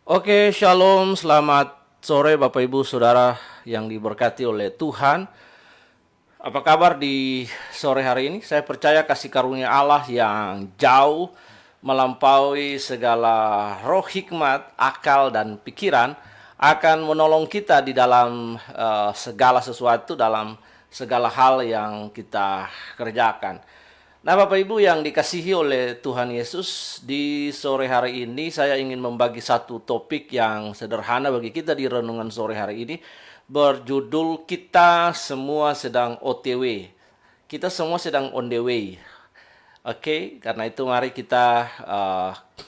Oke, shalom, selamat sore Bapak Ibu Saudara yang diberkati oleh Tuhan. Apa kabar di sore hari ini? Saya percaya kasih karunia Allah yang jauh melampaui segala roh hikmat, akal, dan pikiran akan menolong kita di dalam segala sesuatu, dalam segala hal yang kita kerjakan. Nah, Bapak Ibu yang dikasihi oleh Tuhan Yesus, di sore hari ini saya ingin membagi satu topik yang sederhana bagi kita di renungan sore hari ini, berjudul "Kita Semua Sedang OTW". Kita semua sedang on the way. Oke, karena itu mari kita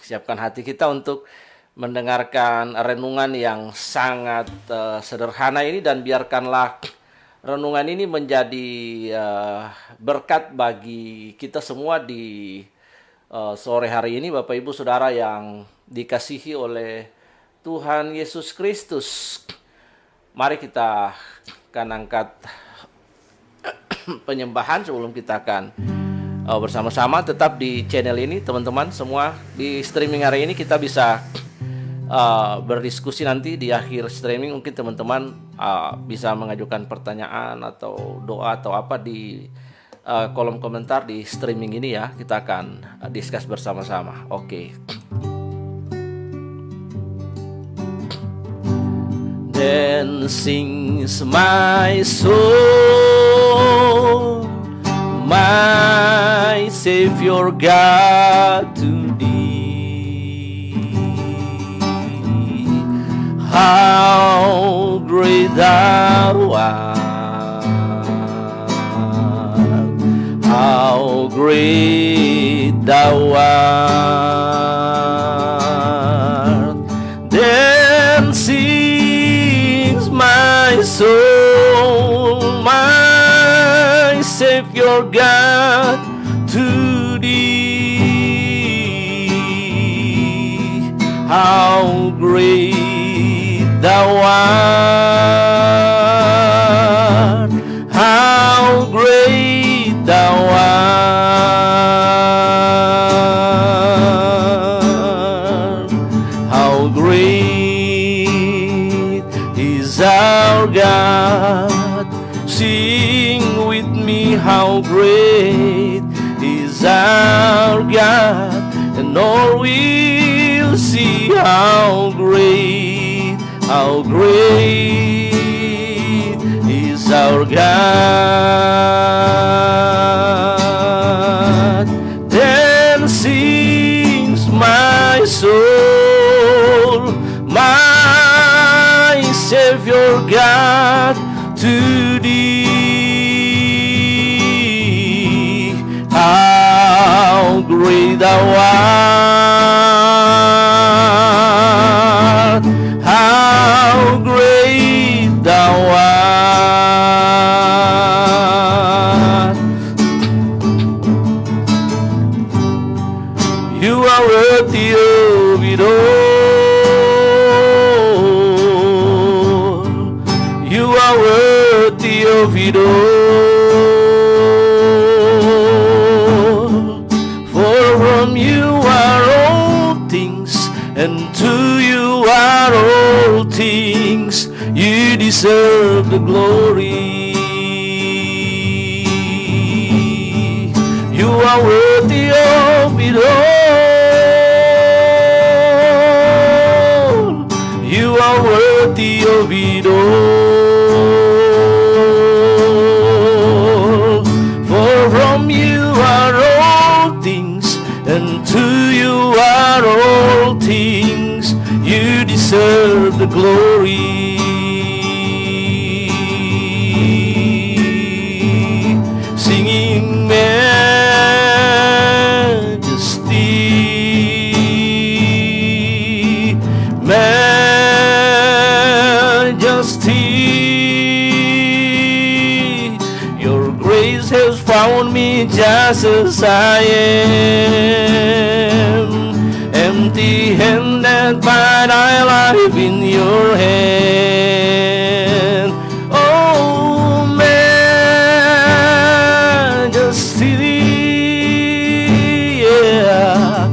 siapkan hati kita untuk mendengarkan renungan yang sangat sederhana ini, dan biarkanlah renungan ini menjadi berkat bagi kita semua di sore hari ini, Bapak Ibu Saudara yang dikasihi oleh Tuhan Yesus Kristus. Mari kita akan angkat penyembahan sebelum kita akan bersama-sama tetap di channel ini, teman-teman semua. Di streaming hari ini kita bisa berdiskusi nanti di akhir streaming. Mungkin teman-teman bisa mengajukan pertanyaan atau doa atau apa di kolom komentar di streaming ini ya. Kita akan discuss bersama-sama. Oke. Then sings my soul, my Savior God to thee. How great thou art, how great thou art. Then sings my soul, my Savior God to thee. How great thou art, how great thou art, how great is our God. Sing with me, how great is our God, and all will see how great is our God. Then sings my soul, my Savior God to thee. How great thou art, how great thou art. You are worthy of it all. You are worthy of it all. For from you are all things, and to you are all things. You deserve the glory. You are worthy of it all. You are worthy of it all. For from you are all things, and to you are all things. You deserve the glory. Singing majesty, majesty. Your grace has found me just as I am, empty-handed, but I live in your hand. Oh, majesty, yeah,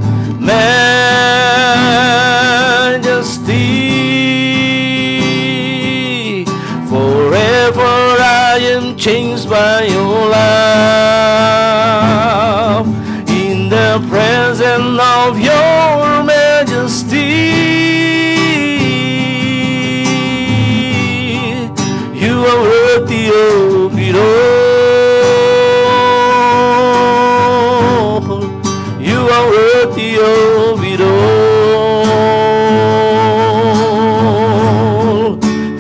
majesty. changed by your love. In the presence of your majesty, you are worthy of it all. You are worthy of it all.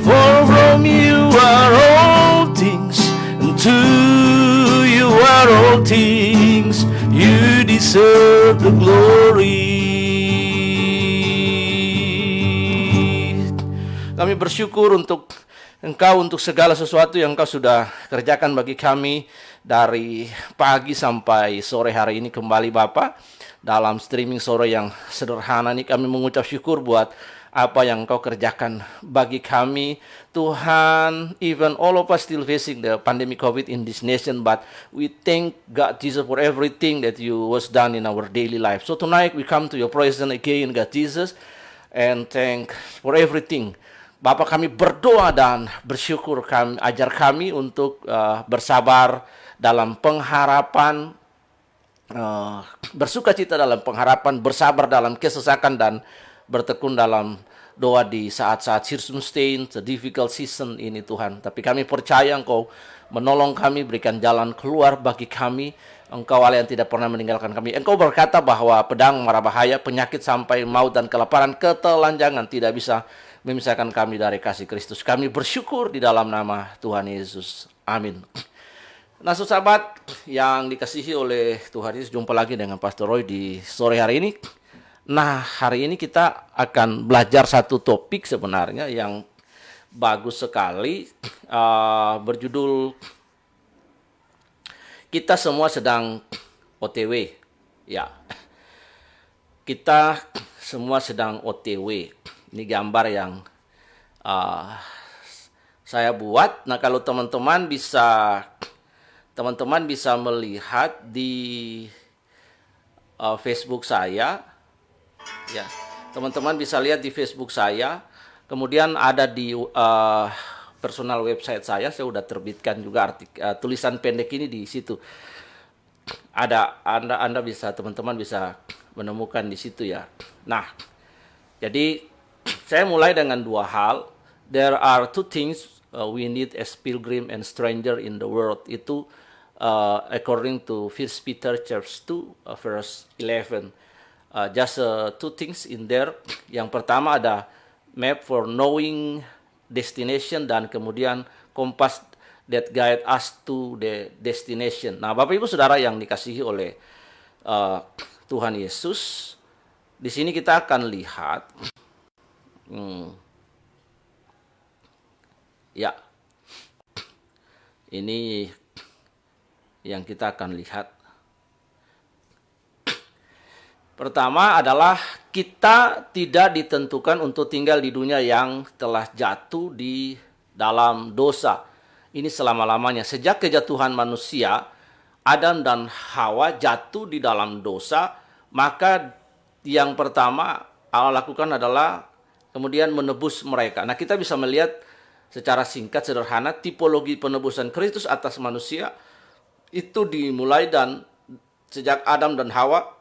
For from you are all things, and to you are all things. You deserve the glory. Kami bersyukur untuk Engkau, untuk segala sesuatu yang Engkau sudah kerjakan bagi kami dari pagi sampai sore hari ini kembali Bapa. Dalam streaming sore yang sederhana ini kami mengucap syukur buat apa yang Engkau kerjakan bagi kami. Tuhan, even all of us still facing the pandemic COVID in this nation, but we thank God Jesus for everything that you was done in our daily life. So tonight we come to your presence again, God Jesus, and thank for everything. Bapak, kami berdoa dan bersyukur, kami ajar kami untuk bersabar dalam pengharapan, bersuka cita dalam pengharapan, bersabar dalam kesesakan, dan bertekun dalam doa di saat-saat circumstance, the difficult season ini Tuhan. Tapi kami percaya Engkau menolong kami, berikan jalan keluar bagi kami. Engkau Allah yang tidak pernah meninggalkan kami. Engkau berkata bahwa pedang, mara bahaya, penyakit sampai maut dan kelaparan, ketelanjangan tidak bisa memisahkan kami dari kasih Kristus. Kami bersyukur di dalam nama Tuhan Yesus. Amin. Nah, sahabat yang dikasihi oleh Tuhan Yesus, jumpa lagi dengan Pastor Roy di sore hari ini. Nah, hari ini kita akan belajar satu topik sebenarnya yang bagus sekali, berjudul kita semua sedang OTW. Ya, kita semua sedang OTW. Ini gambar yang saya buat. Nah, kalau teman-teman bisa melihat di Facebook saya, ya, teman-teman bisa lihat di Facebook saya. Kemudian ada di personal website saya sudah terbitkan juga tulisan pendek ini di situ. Ada teman-teman bisa menemukan di situ ya. Nah, jadi saya mulai dengan dua hal. There are two things we need as pilgrim and stranger in the world. Itu according to 1 Peter chapter 2 verse 11. Just two things in there. Yang pertama ada map for knowing destination, dan kemudian compass that guide us to the destination. Nah, Bapak Ibu Saudara yang dikasihi oleh Tuhan Yesus, di sini kita akan lihat ya, ini yang kita akan lihat. Pertama adalah kita tidak ditentukan untuk tinggal di dunia yang telah jatuh di dalam dosa. Ini selama-lamanya. Sejak kejatuhan manusia, Adam dan Hawa jatuh di dalam dosa, maka yang pertama Allah lakukan adalah kemudian menebus mereka. Nah, kita bisa melihat secara singkat, sederhana, tipologi penebusan Kristus atas manusia itu dimulai dan sejak Adam dan Hawa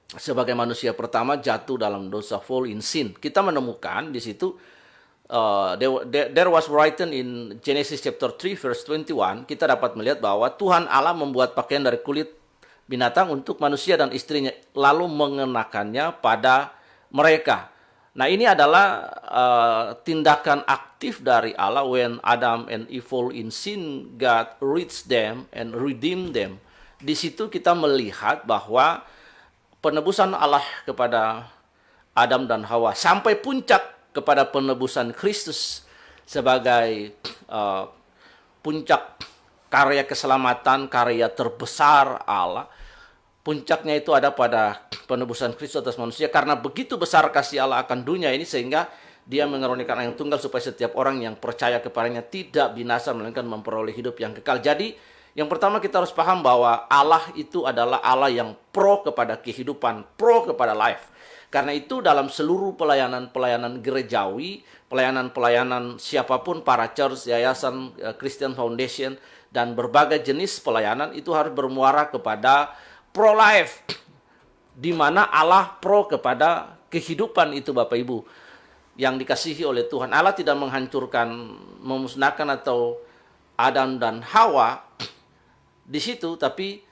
sebagai manusia pertama jatuh dalam dosa, fall in sin. Kita menemukan di situ there was written in Genesis chapter 3 verse 21, kita dapat melihat bahwa Tuhan Allah membuat pakaian dari kulit binatang untuk manusia dan istrinya, lalu mengenakannya pada mereka. Nah, ini adalah tindakan aktif dari Allah. When Adam and Eve fall in sin, God reached them and redeemed them. Di situ kita melihat bahwa penebusan Allah kepada Adam dan Hawa sampai puncak kepada penebusan Kristus sebagai puncak karya keselamatan, karya terbesar Allah. Puncaknya itu ada pada penebusan Kristus atas manusia, karena begitu besar kasih Allah akan dunia ini sehingga Dia mengaruniakan Anak yang tunggal supaya setiap orang yang percaya kepadanya tidak binasa melainkan memperoleh hidup yang kekal. Jadi yang pertama kita harus paham bahwa Allah itu adalah Allah yang pro kepada kehidupan, pro kepada life. Karena itu dalam seluruh pelayanan-pelayanan gerejawi, pelayanan-pelayanan siapapun, para church, yayasan, Christian Foundation, dan berbagai jenis pelayanan itu harus bermuara kepada pro-life, di mana Allah pro kepada kehidupan itu Bapak Ibu yang dikasihi oleh Tuhan. Allah tidak menghancurkan, memusnahkan atau Adam dan Hawa di situ, tapi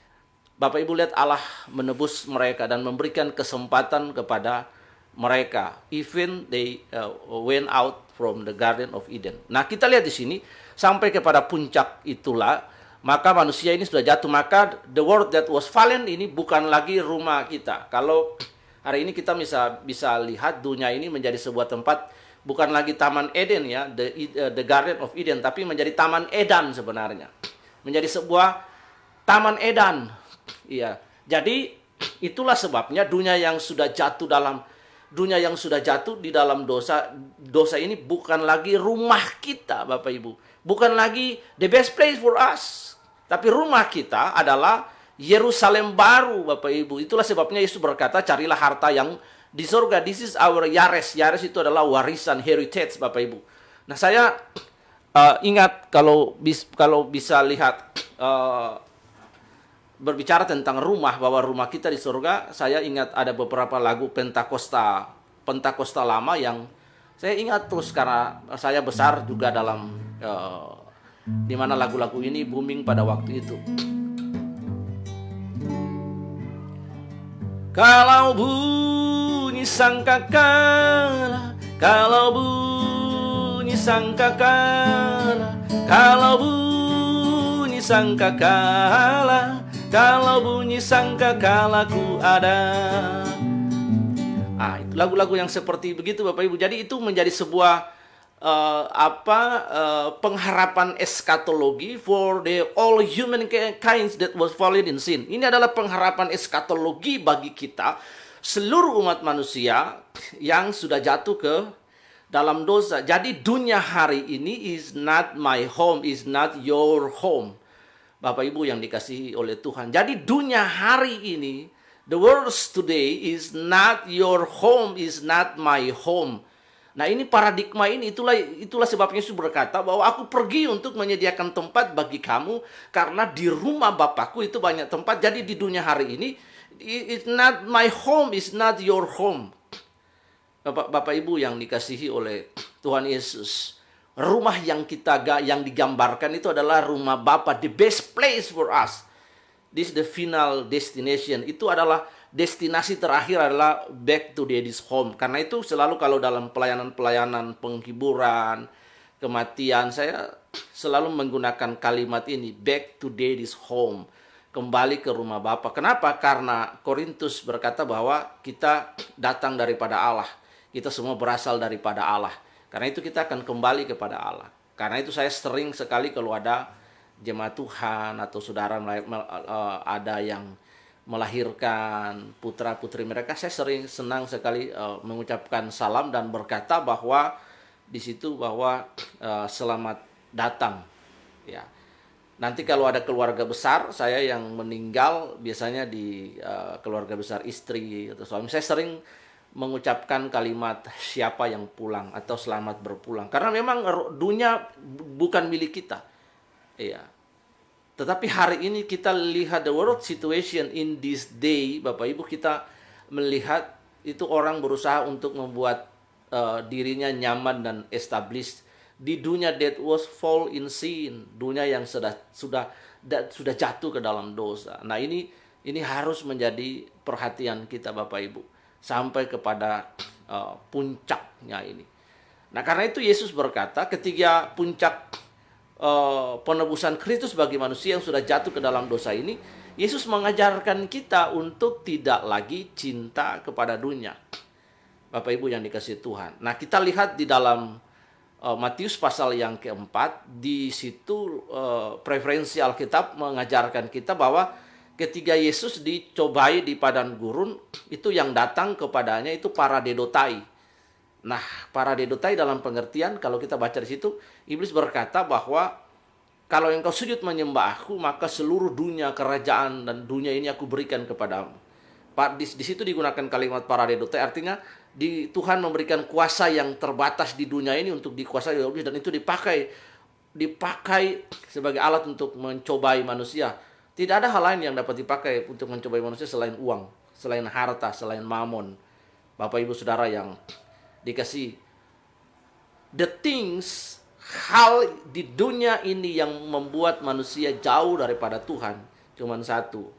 Bapak Ibu lihat Allah menebus mereka dan memberikan kesempatan kepada mereka, even they went out from the Garden of Eden. Nah, kita lihat di sini sampai kepada puncak itulah, maka manusia ini sudah jatuh. Maka the world that was fallen ini bukan lagi rumah kita. Kalau hari ini kita bisa lihat dunia ini menjadi sebuah tempat, bukan lagi Taman Eden ya, the Garden of Eden, tapi menjadi Taman Edan sebenarnya. Menjadi sebuah Taman Edan. Iya. Jadi itulah sebabnya dunia yang sudah jatuh di dalam dosa ini bukan lagi rumah kita Bapak Ibu. Bukan lagi the best place for us. Tapi rumah kita adalah Yerusalem baru Bapak Ibu. Itulah sebabnya Yesus berkata, carilah harta yang di surga. This is our Yares. Yares itu adalah warisan, heritage Bapak Ibu. Nah, saya ingat kalau bisa lihat berbicara tentang rumah, bahwa rumah kita di surga, saya ingat ada beberapa lagu Pentakosta lama yang saya ingat terus karena saya besar juga dalam di mana lagu-lagu ini booming pada waktu itu. Kalau bunyi sangkakala, kalau bunyi sangkakala, kalau bunyi sangkakala, kalau bunyi sangkakala ku ada. Itu lagu-lagu yang seperti begitu Bapak Ibu. Jadi itu menjadi sebuah pengharapan eskatologi for the all human kinds that was fallen in sin. Ini adalah pengharapan eskatologi bagi kita, seluruh umat manusia yang sudah jatuh ke dalam dosa. Jadi dunia hari ini is not my home, is not your home. Bapak Ibu yang dikasihi oleh Tuhan. Jadi dunia hari ini, the world today is not your home, is not my home. Nah, ini paradigma ini, itulah sebabnya Yesus berkata bahwa aku pergi untuk menyediakan tempat bagi kamu, karena di rumah Bapakku itu banyak tempat. Jadi di dunia hari ini, it's not my home, is not your home. Bapak Ibu yang dikasihi oleh Tuhan Yesus, rumah yang digambarkan itu adalah rumah Bapa, the best place for us. This is the final destination. Itu adalah destinasi terakhir, adalah back to daddy's home. Karena itu selalu kalau dalam pelayanan penghiburan, kematian, saya selalu menggunakan kalimat ini, back to daddy's home. Kembali ke rumah Bapa. Kenapa? Karena Korintus berkata bahwa kita datang daripada Allah. Kita semua berasal daripada Allah. Karena itu kita akan kembali kepada Allah. Karena itu saya sering sekali kalau ada jemaat Tuhan atau saudara ada yang melahirkan putra-putri mereka, saya senang sekali mengucapkan salam dan berkata bahwa di situ bahwa selamat datang. Ya. Nanti kalau ada keluarga besar, saya yang meninggal biasanya di keluarga besar istri atau suami, saya sering mengucapkan kalimat siapa yang pulang atau selamat berpulang. Karena memang dunia bukan milik kita. Iya. Tetapi hari ini kita lihat the world situation in this day, Bapak Ibu, kita melihat itu orang berusaha untuk membuat dirinya nyaman dan established di dunia that was fall in sin, dunia yang sudah jatuh ke dalam dosa. Nah, ini harus menjadi perhatian kita Bapak Ibu sampai kepada puncaknya ini. Nah, karena itu Yesus berkata ketika puncak penebusan Kristus bagi manusia yang sudah jatuh ke dalam dosa ini, Yesus mengajarkan kita untuk tidak lagi cinta kepada dunia. Bapak Ibu yang dikasihi Tuhan. Nah, kita lihat di dalam Matius pasal yang keempat, di situ preferensi Alkitab mengajarkan kita bahwa ketika Yesus dicobai di padang gurun, itu yang datang kepadanya itu para dedotai. Nah, para dedotai dalam pengertian, kalau kita baca di situ, iblis berkata bahwa kalau engkau sujud menyembah aku, maka seluruh dunia, kerajaan dan dunia ini aku berikan kepadamu. Di situ digunakan kalimat paradedote, artinya Tuhan memberikan kuasa yang terbatas di dunia ini untuk dikuasai oleh iblis, dan itu dipakai sebagai alat untuk mencobai manusia. Tidak ada hal lain yang dapat dipakai untuk mencobai manusia selain uang, selain harta, selain mamon. Bapak Ibu Saudara yang dikasih, the things, hal di dunia ini yang membuat manusia jauh daripada Tuhan cuman satu,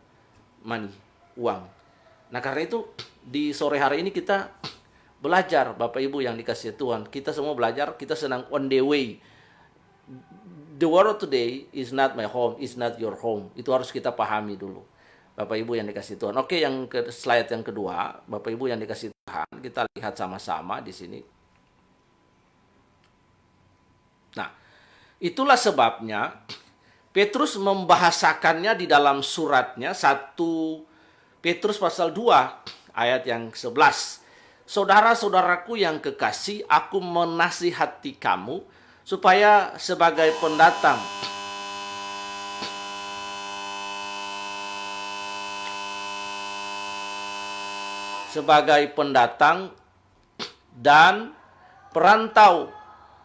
money, uang. Nah, karena itu di sore hari ini kita belajar, Bapak Ibu yang dikasih Tuhan. Kita semua belajar, kita sedang on the way. The world today is not my home, is not your home. Itu harus kita pahami dulu, Bapak Ibu yang dikasih Tuhan. Oke, slide yang kedua, Bapak Ibu yang dikasih Tuhan, kita lihat sama-sama di sini. Nah, itulah sebabnya Petrus membahasakannya di dalam suratnya 1 Petrus pasal 2 ayat yang 11. Saudara-saudaraku yang kekasih, aku menasihati kamu supaya sebagai pendatang dan perantau,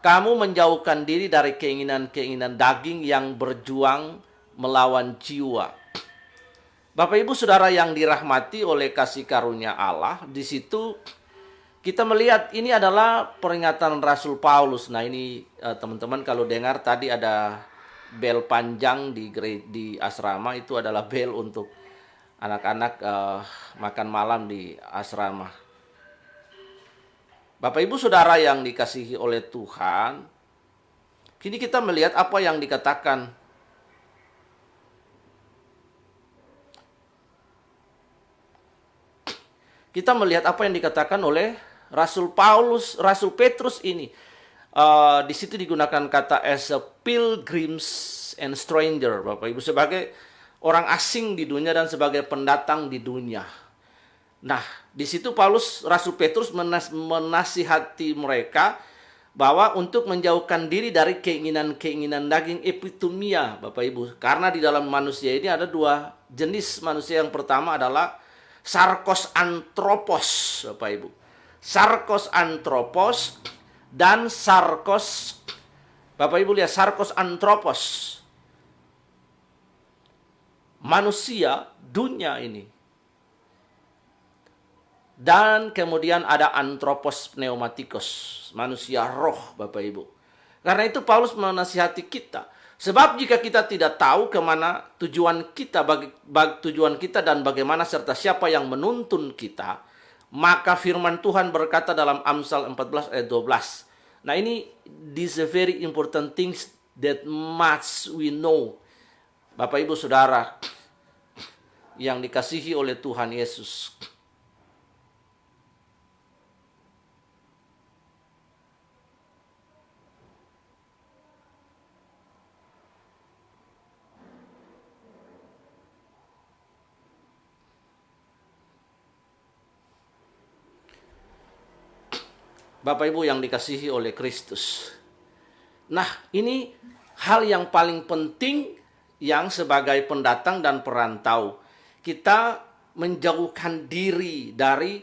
kamu menjauhkan diri dari keinginan-keinginan daging yang berjuang melawan jiwa. Bapak Ibu Saudara yang dirahmati oleh kasih karunia Allah, di situ kita melihat ini adalah peringatan Rasul Paulus. Nah, ini teman-teman kalau dengar tadi ada bel panjang di asrama, itu adalah bel untuk anak-anak makan malam di asrama. Bapak Ibu Saudara yang dikasihi oleh Tuhan, kini kita melihat apa yang dikatakan oleh Rasul Petrus ini. Di situ digunakan kata as a pilgrims and stranger, Bapak Ibu, sebagai orang asing di dunia dan sebagai pendatang di dunia. Nah, di situ Rasul Petrus menasihati mereka bahwa untuk menjauhkan diri dari keinginan-keinginan daging, epitomia, Bapak Ibu. Karena di dalam manusia ini ada dua jenis manusia. Yang pertama adalah sarkos antropos, Bapak Ibu. Sarkos antropos dan sarkos, Bapak Ibu lihat, sarkos antropos, manusia dunia ini. Dan kemudian ada antropos pneumatikos, manusia roh, Bapak Ibu. Karena itu Paulus menasihati kita. Sebab jika kita tidak tahu kemana tujuan kita dan bagaimana serta siapa yang menuntun kita, maka firman Tuhan berkata dalam Amsal 14 ayat 12. Nah, ini this is a very important things that must we know. Bapak Ibu Saudara yang dikasihi oleh Tuhan Yesus. Bapak Ibu yang dikasihi oleh Kristus. Nah, ini hal yang paling penting yang sebagai pendatang dan perantau. Kita menjauhkan diri dari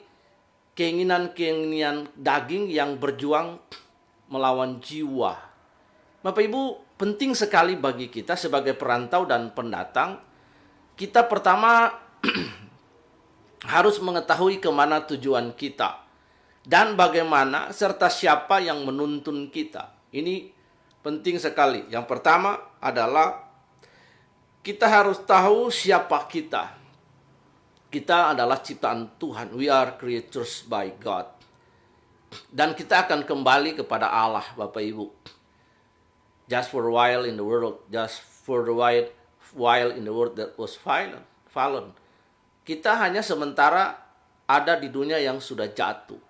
keinginan-keinginan daging yang berjuang melawan jiwa. Bapak Ibu, penting sekali bagi kita sebagai perantau dan pendatang. Kita pertama harus mengetahui kemana tujuan kita. Dan bagaimana serta siapa yang menuntun kita. Ini penting sekali. Yang pertama adalah kita harus tahu siapa kita. Kita adalah ciptaan Tuhan. We are creatures by God. Dan kita akan kembali kepada Allah, Bapak Ibu. Just for a while in the world. Just for a while in the world that was fallen. Kita hanya sementara ada di dunia yang sudah jatuh.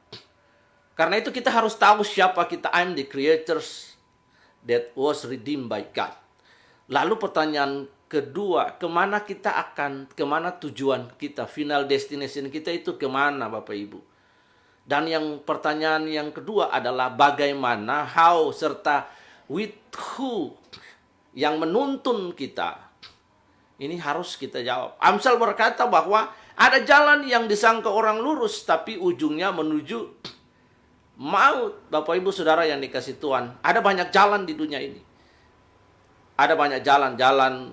Karena itu kita harus tahu siapa kita. I'm the creatures that was redeemed by God. Lalu pertanyaan kedua, kemana tujuan kita, final destination kita itu kemana, Bapak Ibu? Dan pertanyaan yang kedua adalah bagaimana, how, serta with who yang menuntun kita. Ini harus kita jawab. Amsal berkata bahwa Ada jalan yang disangka orang lurus, tapi ujungnya menuju maut. Bapak Ibu Saudara yang dikasih Tuhan, ada banyak jalan di dunia ini. Ada banyak jalan-jalan,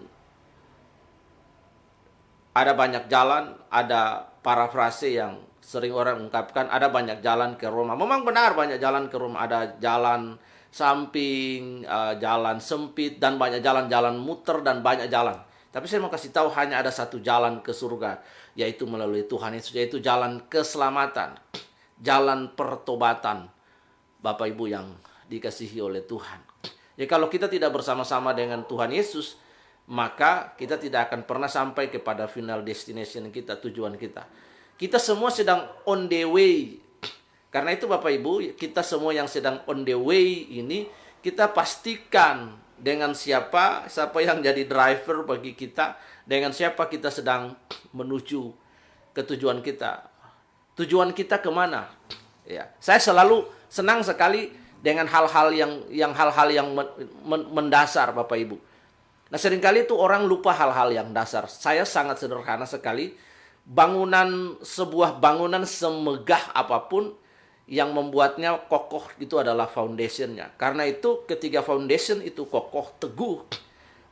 ada parafrase yang sering orang ungkapkan, ada banyak jalan ke Roma. Memang benar banyak jalan ke Roma, ada jalan samping, jalan sempit, dan banyak jalan-jalan muter, dan banyak jalan. Tapi saya mau kasih tahu hanya ada satu jalan ke surga, yaitu melalui Tuhan Yesus, yaitu jalan keselamatan, jalan pertobatan. Bapak Ibu yang dikasihi oleh Tuhan. Ya, kalau kita tidak bersama-sama dengan Tuhan Yesus, maka kita tidak akan pernah sampai kepada final destination kita, tujuan kita. Kita semua sedang on the way. Karena itu Bapak Ibu, kita semua yang sedang on the way ini, kita pastikan dengan siapa yang jadi driver bagi kita, dengan siapa kita sedang menuju ke tujuan kita. Tujuan kita kemana? Ya, saya selalu senang sekali dengan hal-hal yang mendasar, Bapak Ibu. Nah, seringkali itu orang lupa hal-hal yang dasar. Saya sangat sederhana sekali. Sebuah bangunan semegah apapun, yang membuatnya kokoh itu adalah foundation-nya. Karena itu ketika foundation itu kokoh, teguh,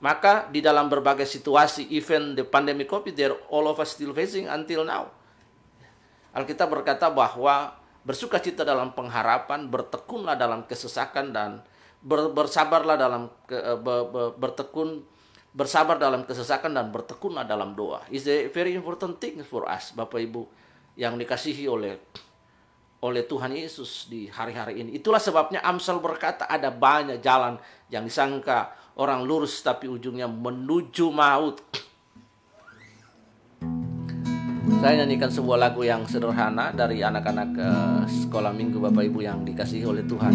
maka di dalam berbagai situasi, even the pandemic COVID, all of us still facing until now. Alkitab berkata bahwa bersukacita dalam pengharapan, bertekunlah dalam kesesakan, dan bersabarlah dalam bersabar dalam kesesakan, dan bertekunlah dalam doa. Is a very important thing for us, Bapak Ibu yang dikasihi oleh Tuhan Yesus di hari-hari ini. Itulah sebabnya Amsal berkata ada banyak jalan yang disangka orang lurus, tapi ujungnya menuju maut. Saya nyanyikan sebuah lagu yang sederhana dari anak-anak sekolah minggu Bapak Ibu yang dikasihi oleh Tuhan.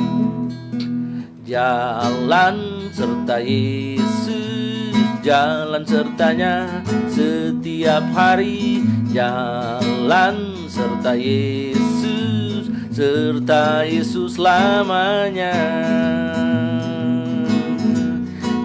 Jalan serta Yesus, jalan sertanya setiap hari. Jalan serta Yesus, serta Yesus lamanya.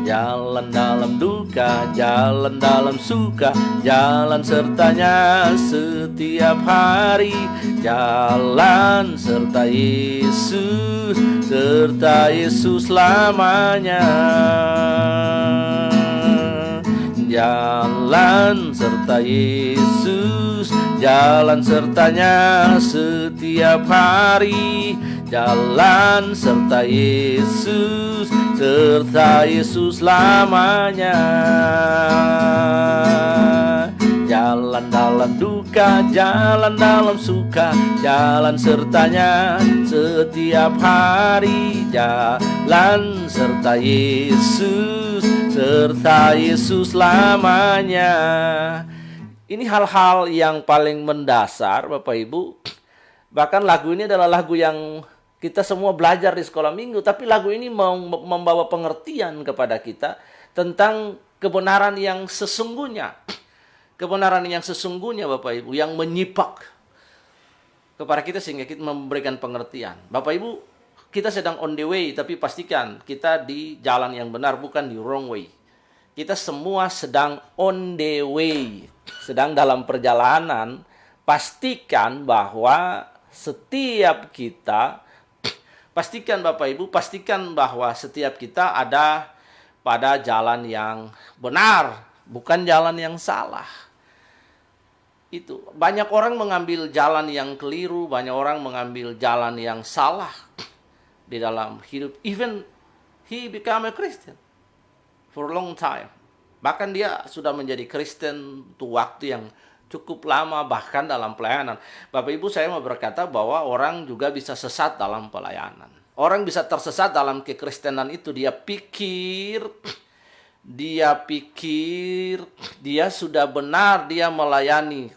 Jalan dalam duka, jalan dalam suka, jalan sertanya setiap hari. Jalan serta Yesus, serta Yesus lamanya. Jalan serta Yesus, jalan sertanya setiap hari. Jalan serta Yesus, serta Yesus lamanya. Jalan dalam duka, jalan dalam suka, jalan sertanya setiap hari. Jalan serta Yesus, serta Yesus lamanya. Ini hal-hal yang paling mendasar, Bapak Ibu. Bahkan lagu ini adalah lagu yang kita semua belajar di sekolah minggu, tapi lagu ini membawa pengertian kepada kita tentang kebenaran yang sesungguhnya. Kebenaran yang sesungguhnya, Bapak Ibu, yang menyipak kepada kita sehingga kita memberikan pengertian. Bapak Ibu, kita sedang on the way, tapi pastikan kita di jalan yang benar, bukan di wrong way. Kita semua sedang on the way, sedang dalam perjalanan. Pastikan bahwa setiap kita, pastikan Bapak Ibu, pastikan bahwa setiap kita ada pada jalan yang benar, bukan jalan yang salah. Itu banyak orang mengambil jalan yang keliru, banyak orang mengambil jalan yang salah di dalam hidup. Even he become a Christian for a long time. Bahkan dia sudah menjadi Kristen untuk waktu yang cukup lama, bahkan dalam pelayanan. Bapak Ibu, saya mau berkata bahwa orang juga bisa sesat dalam pelayanan. Orang bisa tersesat dalam kekristenan itu. Dia pikir dia sudah benar, dia melayani.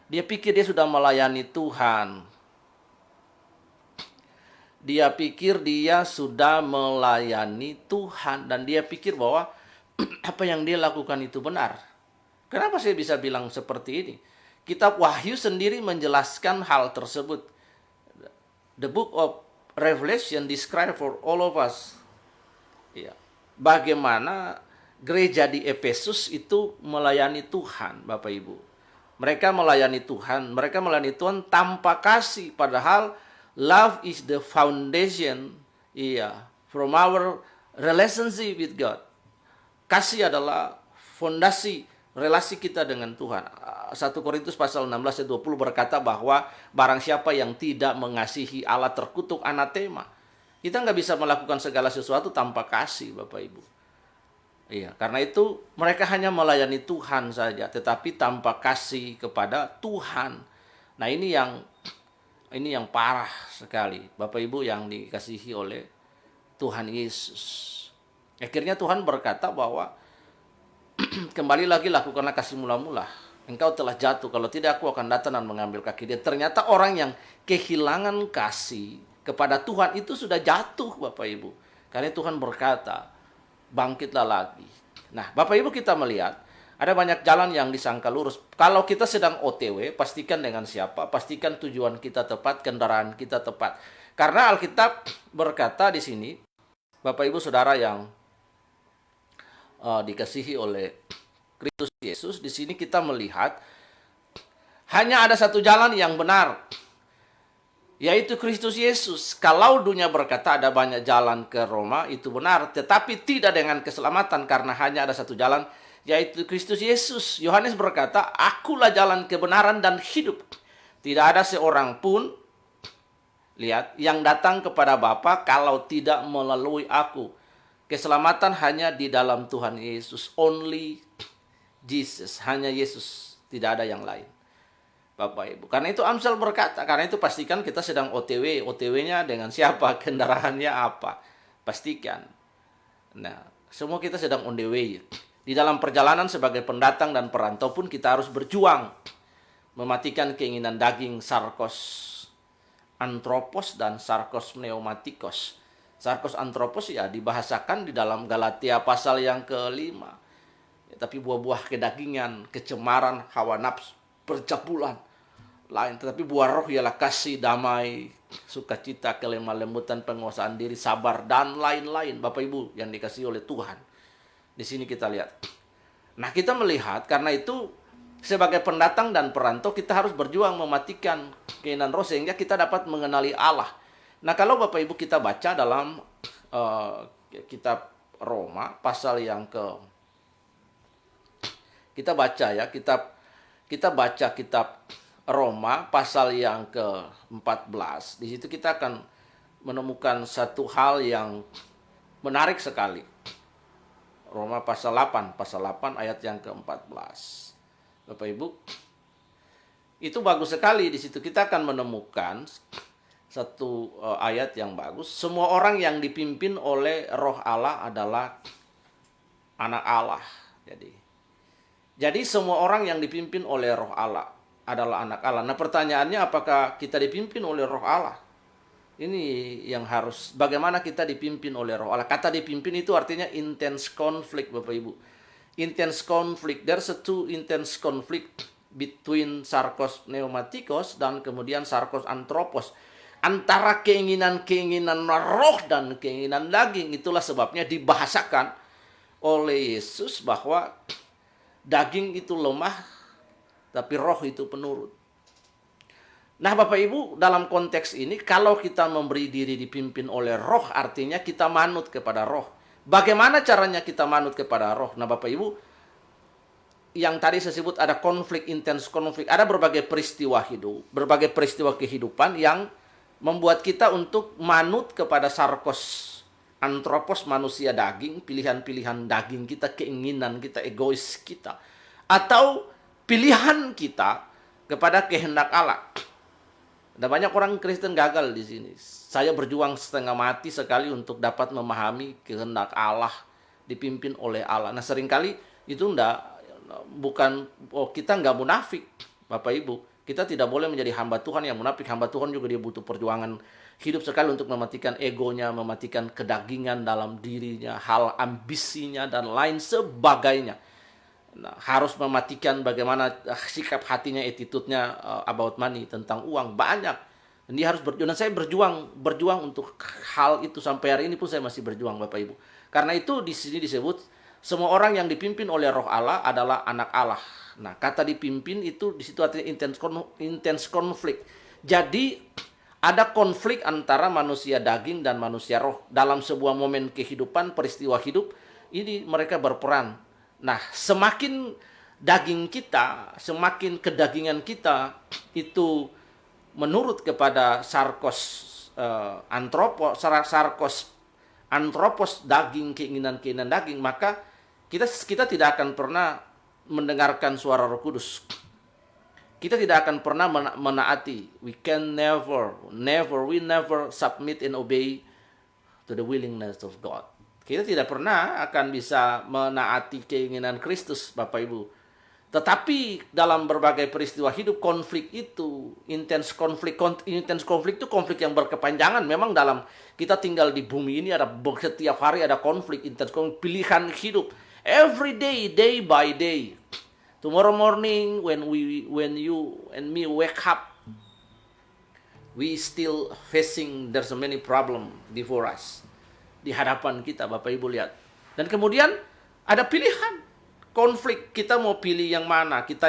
Dia pikir dia sudah melayani Tuhan. Dia pikir dia sudah melayani Tuhan. Dan dia pikir bahwa apa yang dia lakukan itu benar. Kenapa saya bisa bilang seperti ini? Kitab Wahyu sendiri menjelaskan hal tersebut. The book of Revelation describe for all of us. Ya, bagaimana gereja di Efesus itu melayani Tuhan, Bapak Ibu. Mereka melayani Tuhan, tanpa kasih. Padahal love is the foundation, from our relationship with God. Kasih adalah fondasi relasi kita dengan Tuhan. 1 Korintus pasal 16 ayat 20 berkata bahwa barang siapa yang tidak mengasihi Allah terkutuk anatema. Kita nggak bisa melakukan segala sesuatu tanpa kasih, Bapak Ibu. Karena itu mereka hanya melayani Tuhan saja, tetapi tanpa kasih kepada Tuhan. Nah, ini yang parah sekali, Bapak Ibu yang dikasihi oleh Tuhan Yesus. Akhirnya Tuhan berkata bahwa kembali lagi lakukanlah kasih mula-mula. Engkau telah jatuh, kalau tidak aku akan datang dan mengambil kaki dia. Ternyata orang yang kehilangan kasih kepada Tuhan itu sudah jatuh, Bapak Ibu. Karena Tuhan berkata, bangkitlah lagi. Nah, Bapak Ibu, kita melihat ada banyak jalan yang disangka lurus. Kalau kita sedang OTW, pastikan dengan siapa? Pastikan tujuan kita tepat, kendaraan kita tepat. Karena Alkitab berkata di sini, Bapak Ibu Saudara yang dikasihi oleh Kristus Yesus, di sini kita melihat hanya ada satu jalan yang benar, yaitu Kristus Yesus. Kalau dunia berkata ada banyak jalan ke Roma, itu benar, tetapi tidak dengan keselamatan, karena hanya ada satu jalan, yaitu Kristus Yesus. Yohanes berkata, akulah jalan kebenaran dan hidup. Tidak ada seorang pun, lihat, yang datang kepada Bapa kalau tidak melalui aku. Keselamatan hanya di dalam Tuhan Yesus. Only Jesus. Hanya Yesus. Tidak ada yang lain, Bapak Ibu. Karena itu Amsal berkata, karena itu pastikan kita sedang OTW. OTW-nya dengan siapa? Kendaraannya apa? Pastikan. Nah, semua kita sedang on the way. Di dalam perjalanan sebagai pendatang dan perantau pun kita harus berjuang. Mematikan keinginan daging, sarkos antropos dan sarkos pneumatikos. Sarkos antropos dibahasakan di dalam Galatia pasal yang ke-5. Tapi buah-buah kedagingan, kecemaran, hawa nafsu, percabulan lain. Tetapi buah roh ialah kasih, damai, sukacita, kelemah lembutan, penguasaan diri, sabar, dan lain-lain. Bapak Ibu yang dikasihi oleh Tuhan. Di sini kita lihat. Nah, kita melihat karena itu sebagai pendatang dan perantau kita harus berjuang mematikan keinginan roh sehingga kita dapat mengenali Allah. Nah, kalau Bapak Ibu kita baca dalam kitab Roma pasal yang kita baca kitab Roma pasal yang ke-14. Di situ kita akan menemukan satu hal yang menarik sekali. Roma pasal 8 ayat yang ke-14. Bapak Ibu, itu bagus sekali. Di situ kita akan menemukan satu ayat yang bagus. Semua orang yang dipimpin oleh Roh Allah adalah anak Allah. Jadi semua orang yang dipimpin oleh Roh Allah adalah anak Allah. Nah, pertanyaannya, apakah kita dipimpin oleh Roh Allah? Ini yang harus, bagaimana kita dipimpin oleh Roh Allah. Kata dipimpin itu artinya intense conflict, Bapak Ibu. Intense conflict. There's a two intense conflict between sarkos pneumatikos dan kemudian sarkos antropos. Antara keinginan-keinginan roh dan keinginan daging. Itulah sebabnya dibahasakan oleh Yesus bahwa daging itu lemah, tapi roh itu penurut. Nah, Bapak Ibu, dalam konteks ini, kalau kita memberi diri dipimpin oleh roh, artinya kita manut kepada roh. Bagaimana caranya kita manut kepada roh? Nah, Bapak Ibu, yang tadi saya sebut ada konflik, intense konflik. Ada berbagai peristiwa hidup, berbagai peristiwa kehidupan yang membuat kita untuk manut kepada sarkos antropos, manusia daging, pilihan-pilihan daging kita, keinginan kita, egois kita. Atau pilihan kita kepada kehendak Allah. Ada banyak orang Kristen gagal di sini. Saya berjuang setengah mati sekali untuk dapat memahami kehendak Allah, dipimpin oleh Allah. Nah, seringkali itu kita nggak munafik, Bapak Ibu. Kita tidak boleh menjadi hamba Tuhan yang munafik. Hamba Tuhan juga dia butuh perjuangan hidup sekali untuk mematikan egonya, mematikan kedagingan dalam dirinya, hal ambisinya, dan lain sebagainya. Nah, harus mematikan bagaimana sikap hatinya, attitude-nya about money, tentang uang, banyak. Dan dia harus berjuang. Dan saya berjuang untuk hal itu sampai hari ini pun saya masih berjuang, Bapak Ibu. Karena itu di sini disebut semua orang yang dipimpin oleh Roh Allah adalah anak Allah. Nah, kata dipimpin itu di situ artinya intense konflik. Jadi ada konflik antara manusia daging dan manusia roh dalam sebuah momen kehidupan, peristiwa hidup ini mereka berperan. Nah, semakin daging kita, semakin kedagingan kita itu menurut kepada sarkos daging, keinginan daging, maka kita tidak akan pernah mendengarkan suara Roh Kudus. Kita tidak akan pernah menaati. We never submit and obey to the willingness of God. Kita tidak pernah akan bisa menaati keinginan Kristus, Bapak Ibu. Tetapi dalam berbagai peristiwa hidup, konflik itu, intense konflik itu konflik yang berkepanjangan. Memang dalam kita tinggal di bumi ini ada setiap hari ada konflik, intense konflik, pilihan hidup. Every day, day by day. Tomorrow morning when you and me wake up, we still facing there's so many problem before us. Di hadapan kita, Bapak Ibu lihat. Dan kemudian ada pilihan. Konflik, kita mau pilih yang mana? Kita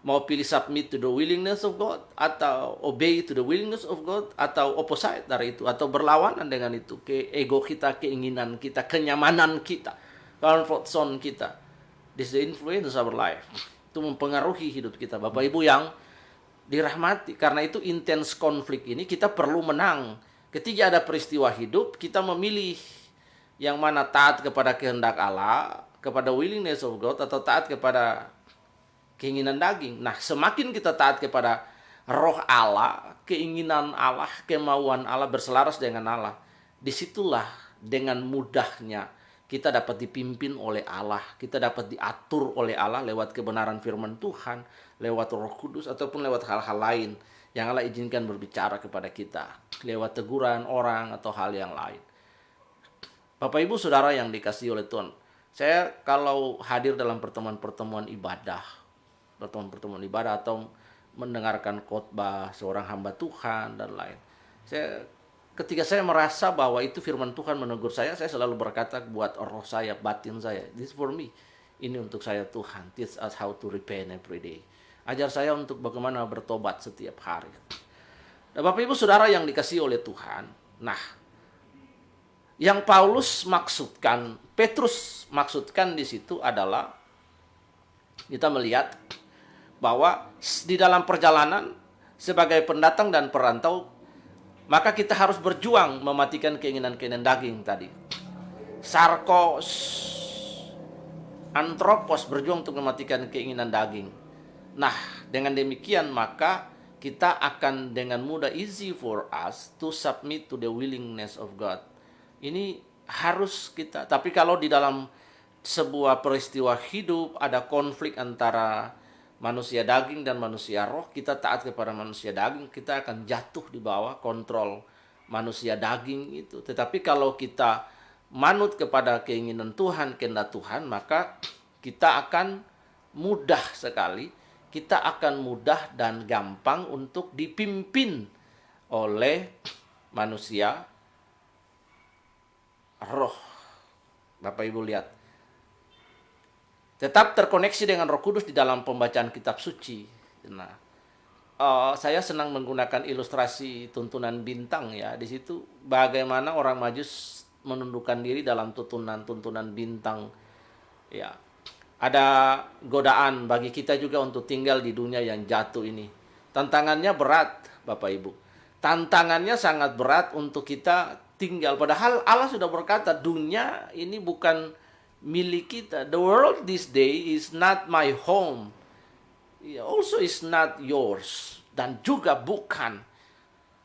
mau pilih submit to the willingness of God, atau obey to the willingness of God, atau opposite dari itu, atau berlawanan dengan itu. Ego kita, keinginan kita, kenyamanan kita, comfort zone kita. This is the influence of our life. Itu mempengaruhi hidup kita, Bapak Ibu yang dirahmati. Karena itu intense konflik ini kita perlu menang. Ketika ada peristiwa hidup, kita memilih yang mana taat kepada kehendak Allah, kepada willingness of God, atau taat kepada keinginan daging. Nah, semakin kita taat kepada roh Allah, keinginan Allah, kemauan Allah, berselaras dengan Allah, disitulah dengan mudahnya kita dapat dipimpin oleh Allah, kita dapat diatur oleh Allah lewat kebenaran firman Tuhan, lewat Roh Kudus, ataupun lewat hal-hal lain yang Allah izinkan berbicara kepada kita, lewat teguran orang atau hal yang lain. Bapak Ibu Saudara yang dikasihi oleh Tuhan, saya kalau hadir dalam pertemuan ibadah atau mendengarkan khotbah seorang hamba Tuhan dan lain, ketika saya merasa bahwa itu firman Tuhan menegur saya selalu berkata buat roh saya, batin saya, this for me. Ini untuk saya Tuhan. Teach us how to repent every day. Ajar saya untuk bagaimana bertobat setiap hari. Nah, Bapak Ibu Saudara yang dikasihi oleh Tuhan. Nah, yang Petrus maksudkan di situ adalah kita melihat bahwa di dalam perjalanan sebagai pendatang dan perantau, maka kita harus berjuang mematikan keinginan-keinginan daging tadi. Sarkos, antropos, berjuang untuk mematikan keinginan daging. Nah, dengan demikian maka kita akan dengan mudah, easy for us to submit to the willingness of God. Ini harus kita. Tapi kalau di dalam sebuah peristiwa hidup ada konflik antara manusia daging dan manusia roh, kita taat kepada manusia daging, kita akan jatuh di bawah kontrol manusia daging itu. Tetapi kalau kita manut kepada keinginan Tuhan, kehendak Tuhan, maka kita akan mudah sekali, kita akan mudah dan gampang untuk dipimpin oleh manusia roh. Bapak Ibu lihat, tetap terkoneksi dengan Roh Kudus di dalam pembacaan kitab suci. Nah, saya senang menggunakan ilustrasi tuntunan bintang ya. Di situ bagaimana orang Majus menundukkan diri dalam tuntunan bintang. Ya, ada godaan bagi kita juga untuk tinggal di dunia yang jatuh ini. Tantangannya berat, Bapak Ibu. Tantangannya sangat berat untuk kita tinggal. Padahal Allah sudah berkata, dunia ini bukan milik kita. The world this day is not my home. Also is not yours. Dan juga bukan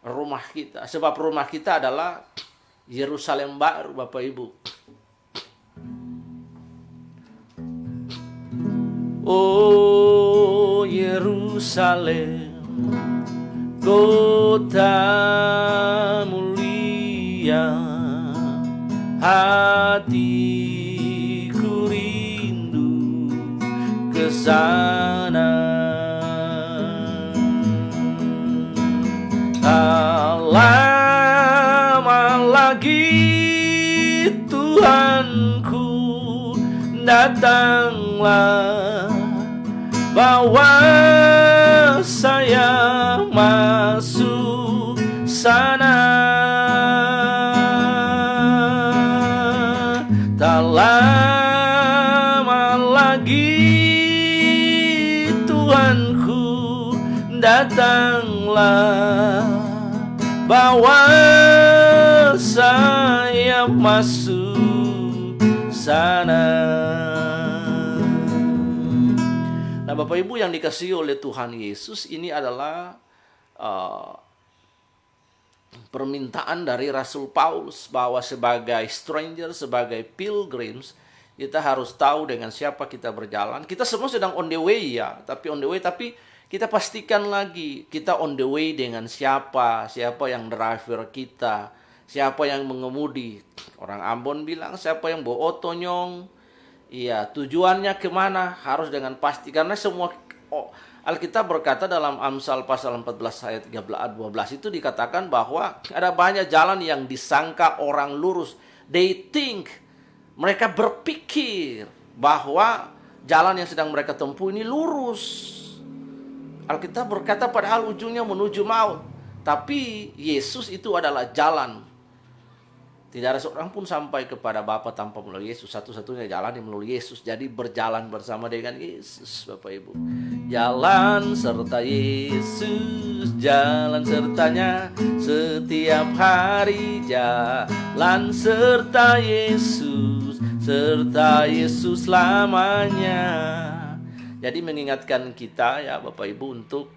rumah kita. Sebab rumah kita adalah Yerusalem baru, Bapak Ibu. Oh Yerusalem, kota mulia, hatiku rindu ke sana. Tak lama lagi Tuhanku datang datanglah, bawa saya masuk sana. Tak lama lagi Tuhanku datanglah, bawa saya masuk sana. Nah, Bapak Ibu yang dikasihi oleh Tuhan Yesus, ini adalah permintaan dari Rasul Paulus bahwa sebagai stranger, sebagai pilgrims, kita harus tahu dengan siapa kita berjalan. Kita semua sedang on the way ya, tapi kita pastikan lagi kita on the way dengan siapa yang driver kita, siapa yang mengemudi. Orang Ambon bilang siapa yang bawa otonyong. Iya, tujuannya kemana harus dengan pasti, karena semua Alkitab berkata dalam Amsal pasal 14 ayat 12 itu dikatakan bahwa ada banyak jalan yang disangka orang lurus. They think, mereka berpikir bahwa jalan yang sedang mereka tempuh ini lurus. Alkitab berkata padahal ujungnya menuju maut. Tapi Yesus itu adalah jalan. Tidak ada seorang pun sampai kepada Bapa tanpa melalui Yesus. Satu-satunya jalan yang melalui Yesus. Jadi berjalan bersama dengan Yesus, Bapak Ibu. Jalan serta Yesus, jalan sertanya setiap hari. Jalan serta Yesus lamanya. Jadi mengingatkan kita ya Bapak Ibu untuk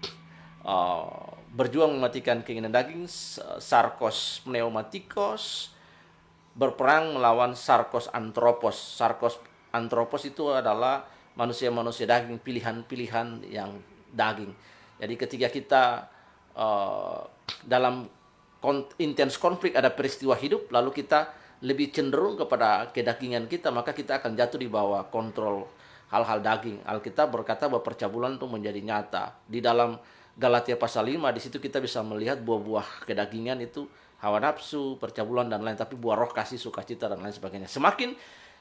berjuang mematikan keinginan daging, sarkos pneumatikos, berperang melawan sarkos antropos. Sarkos antropos itu adalah manusia-manusia daging, pilihan-pilihan yang daging. Jadi ketika kita dalam intens konflik, ada peristiwa hidup, lalu kita lebih cenderung kepada kedagingan kita, maka kita akan jatuh di bawah kontrol hal-hal daging. Alkitab berkata bahwa percabulan itu menjadi nyata. Di dalam Galatia pasal 5, di situ kita bisa melihat buah-buah kedagingan itu hawa nafsu, percabulan dan lain, tapi buah roh kasih, sukacita dan lain sebagainya. Semakin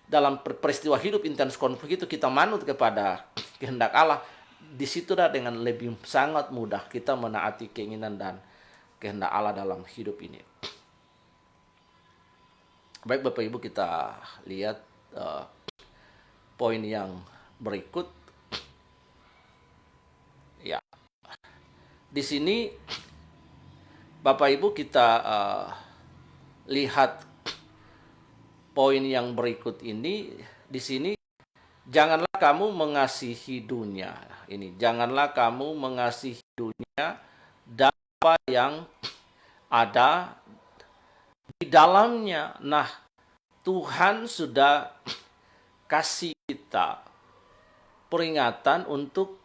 dalam peristiwa hidup intens konflik itu kita manut kepada kehendak Allah, di situ dengan lebih sangat mudah kita menaati keinginan dan kehendak Allah dalam hidup ini. Baik Bapak Ibu, kita lihat poin yang berikut. Ya, di sini Bapak Ibu kita lihat poin yang berikut ini. Di sini, janganlah kamu mengasihi dunia. Ini, janganlah kamu mengasihi dunia dan apa yang ada di dalamnya. Nah, Tuhan sudah kasih kita peringatan untuk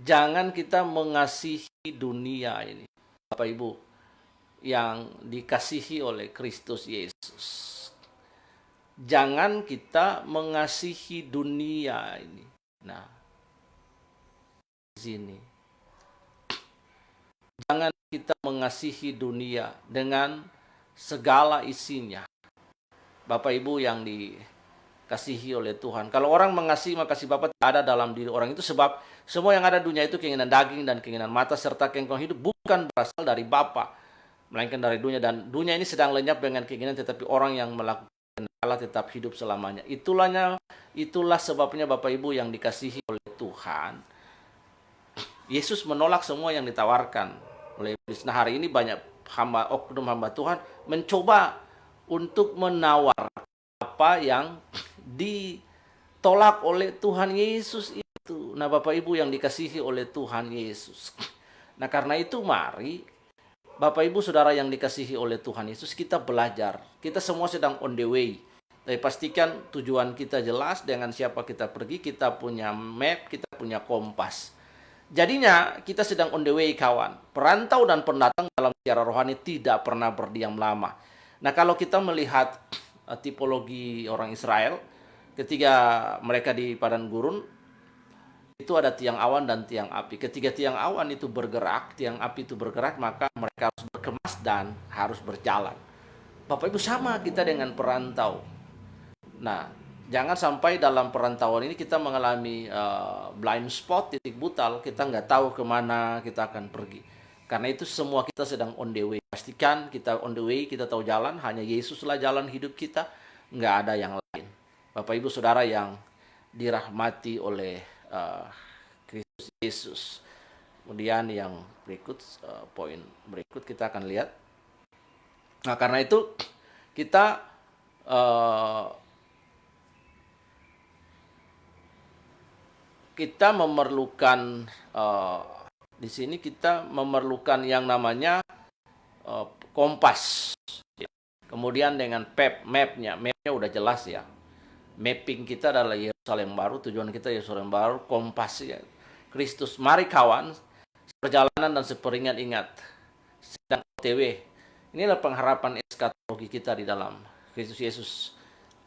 jangan kita mengasihi dunia ini. Bapak Ibu yang dikasihi oleh Kristus Yesus, jangan kita mengasihi dunia ini. Nah, di sini, jangan kita mengasihi dunia dengan segala isinya. Bapak Ibu yang dikasihi oleh Tuhan, kalau orang mengasihi maka kasih Bapa ada dalam diri orang itu, sebab semua yang ada dunia itu keinginan daging dan keinginan mata serta kengkong hidup bukan berasal dari Bapa, melainkan dari dunia, dan dunia ini sedang lenyap dengan keinginan, tetapi orang yang melakukan Allah tetap hidup selamanya. Itulah sebabnya Bapak Ibu yang dikasihi oleh Tuhan, Yesus menolak semua yang ditawarkan oleh iblis. Nah, hari ini banyak oknum hamba Tuhan mencoba untuk menawar apa yang ditolak oleh Tuhan Yesus itu. Nah, Bapak Ibu yang dikasihi oleh Tuhan Yesus. Nah, karena itu mari Bapak Ibu Saudara yang dikasihi oleh Tuhan Yesus, kita belajar. Kita semua sedang on the way. Tapi pastikan tujuan kita jelas, dengan siapa kita pergi, kita punya map, kita punya kompas. Jadinya kita sedang on the way kawan. Perantau dan pendatang dalam sejarah rohani tidak pernah berdiam lama. Nah, kalau kita melihat tipologi orang Israel, ketika mereka di padang gurun, itu ada tiang awan dan tiang api. Ketika tiang awan itu bergerak, tiang api itu bergerak, maka mereka harus berkemas dan harus berjalan. Bapak Ibu, sama kita dengan perantau. Nah, Jangan sampai dalam perantauan ini kita mengalami blind spot, titik buta, kita nggak tahu kemana kita akan pergi. Karena itu semua kita sedang on the way. Pastikan kita on the way, kita tahu jalan, hanya Yesuslah jalan hidup kita, nggak ada yang lain. Bapak Ibu Saudara yang dirahmati oleh Kristus Yesus. Kemudian yang berikut, poin berikut kita akan lihat. Nah, karena itu kita kita memerlukan di sini kita memerlukan yang namanya kompas. Kemudian dengan mapnya udah jelas ya. Mapping kita adalah Yerusalem baru, tujuan kita Yerusalem baru, kompas ya. Kristus, mari kawan, perjalanan dan seperingat ingat, sedang OTW. Inilah pengharapan eskatologi kita di dalam Kristus Yesus,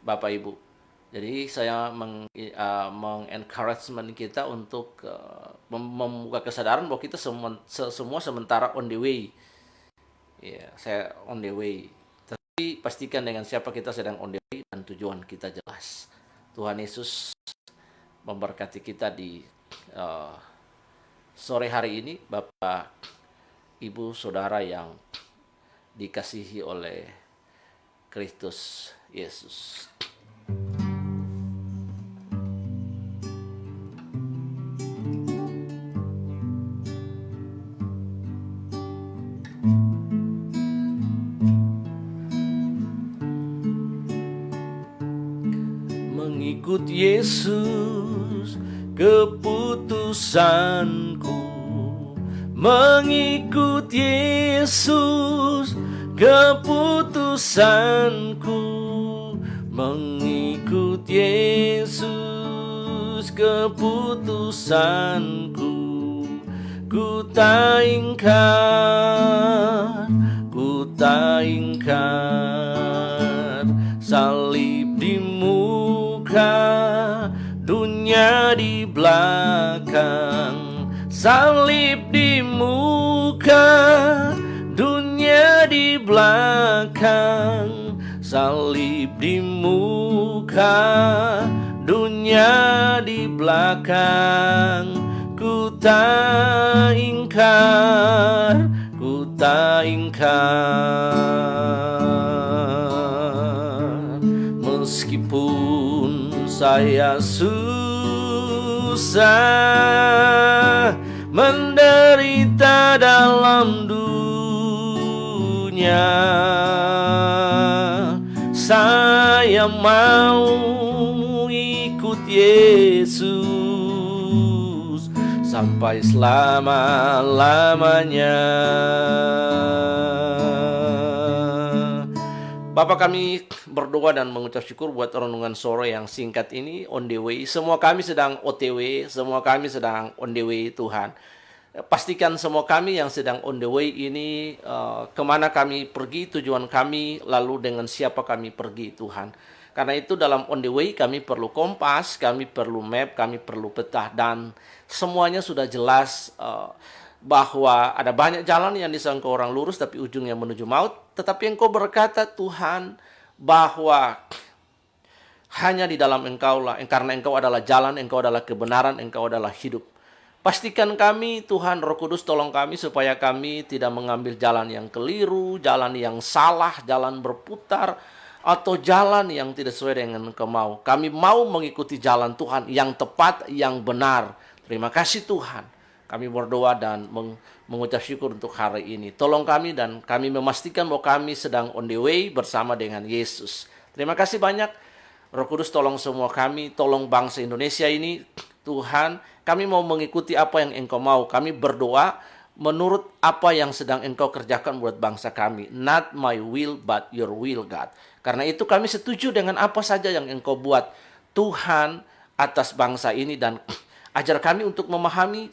Bapak Ibu. Jadi saya meng-encouragement kita untuk membuka kesadaran bahwa kita semua sementara on the way. Ya, saya on the way. Tapi pastikan dengan siapa kita sedang on the way dan tujuan kita jelas. Tuhan Yesus memberkati kita di sore hari ini, Bapak, Ibu, Saudara yang dikasihi oleh Kristus Yesus. Mengikut Yesus keputusanku, mengikut Yesus keputusanku, mengikut Yesus keputusanku. Ku tak ingkar salib di muka, dunia di belakang. Salib di muka, dunia di belakang. Salib di muka, dunia di belakang. Ku tak ingkar, ku tak ingkar. Meskipun saya susah menderita dalam dunia, saya mau ikut Yesus sampai selama-lamanya. Bapak, kami berdoa dan mengucap syukur buat renungan sore yang singkat ini, on the way. Semua kami sedang OTW, semua kami sedang on the way, Tuhan. Pastikan semua kami yang sedang on the way ini, kemana kami pergi, tujuan kami, lalu dengan siapa kami pergi, Tuhan. Karena itu dalam on the way kami perlu kompas, kami perlu map, kami perlu peta, dan semuanya sudah jelas bahwa ada banyak jalan yang disangka orang lurus tapi ujungnya menuju maut. Tetapi Engkau berkata, Tuhan, bahwa hanya di dalam Engkau-lah, karena Engkau adalah jalan, Engkau adalah kebenaran, Engkau adalah hidup. Pastikan kami, Tuhan Roh Kudus, tolong kami supaya kami tidak mengambil jalan yang keliru, jalan yang salah, jalan berputar, atau jalan yang tidak sesuai dengan Engkau mau. Kami mau mengikuti jalan Tuhan yang tepat, yang benar. Terima kasih Tuhan. Kami berdoa dan mengucap syukur untuk hari ini. Tolong kami dan kami memastikan bahwa kami sedang on the way bersama dengan Yesus. Terima kasih banyak. Roh Kudus tolong semua kami, tolong bangsa Indonesia ini. Tuhan, kami mau mengikuti apa yang Engkau mau. Kami berdoa menurut apa yang sedang Engkau kerjakan buat bangsa kami. Not my will, but your will, God. Karena itu kami setuju dengan apa saja yang Engkau buat, Tuhan, atas bangsa ini. Dan ajar kami untuk memahami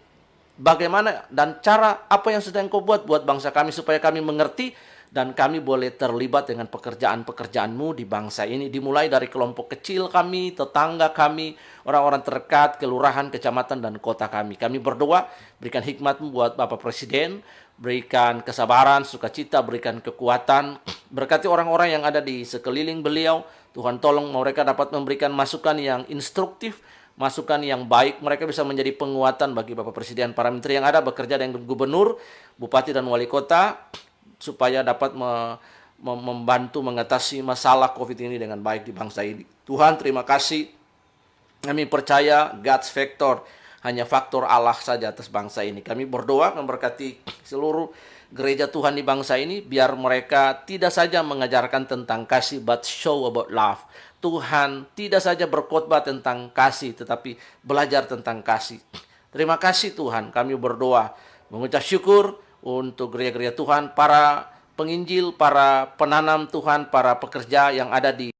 bagaimana dan cara apa yang sedang Engkau buat bangsa kami, supaya kami mengerti dan kami boleh terlibat dengan pekerjaan-pekerjaan-Mu di bangsa ini. Dimulai dari kelompok kecil kami, tetangga kami, orang-orang terdekat, kelurahan, kecamatan, dan kota kami. Kami berdoa, berikan hikmat-Mu buat Bapak Presiden, berikan kesabaran, sukacita, berikan kekuatan, Berkati orang-orang yang ada di sekeliling beliau. Tuhan tolong mereka dapat memberikan masukan yang instruktif, masukan yang baik. Mereka bisa menjadi penguatan bagi Bapak Presiden, para menteri yang ada bekerja dengan gubernur, bupati dan wali kota, supaya dapat membantu mengatasi masalah COVID ini dengan baik di bangsa ini. Tuhan, terima kasih. Kami percaya God's factor, hanya faktor Allah saja atas bangsa ini. Kami berdoa memberkati seluruh gereja Tuhan di bangsa ini, biar mereka tidak saja mengajarkan tentang kasih, but show about love. Tuhan tidak saja berkhotbah tentang kasih, tetapi belajar tentang kasih. Terima kasih Tuhan, kami berdoa, mengucap syukur untuk gereja-gereja Tuhan, para penginjil, para penanam Tuhan, para pekerja yang ada di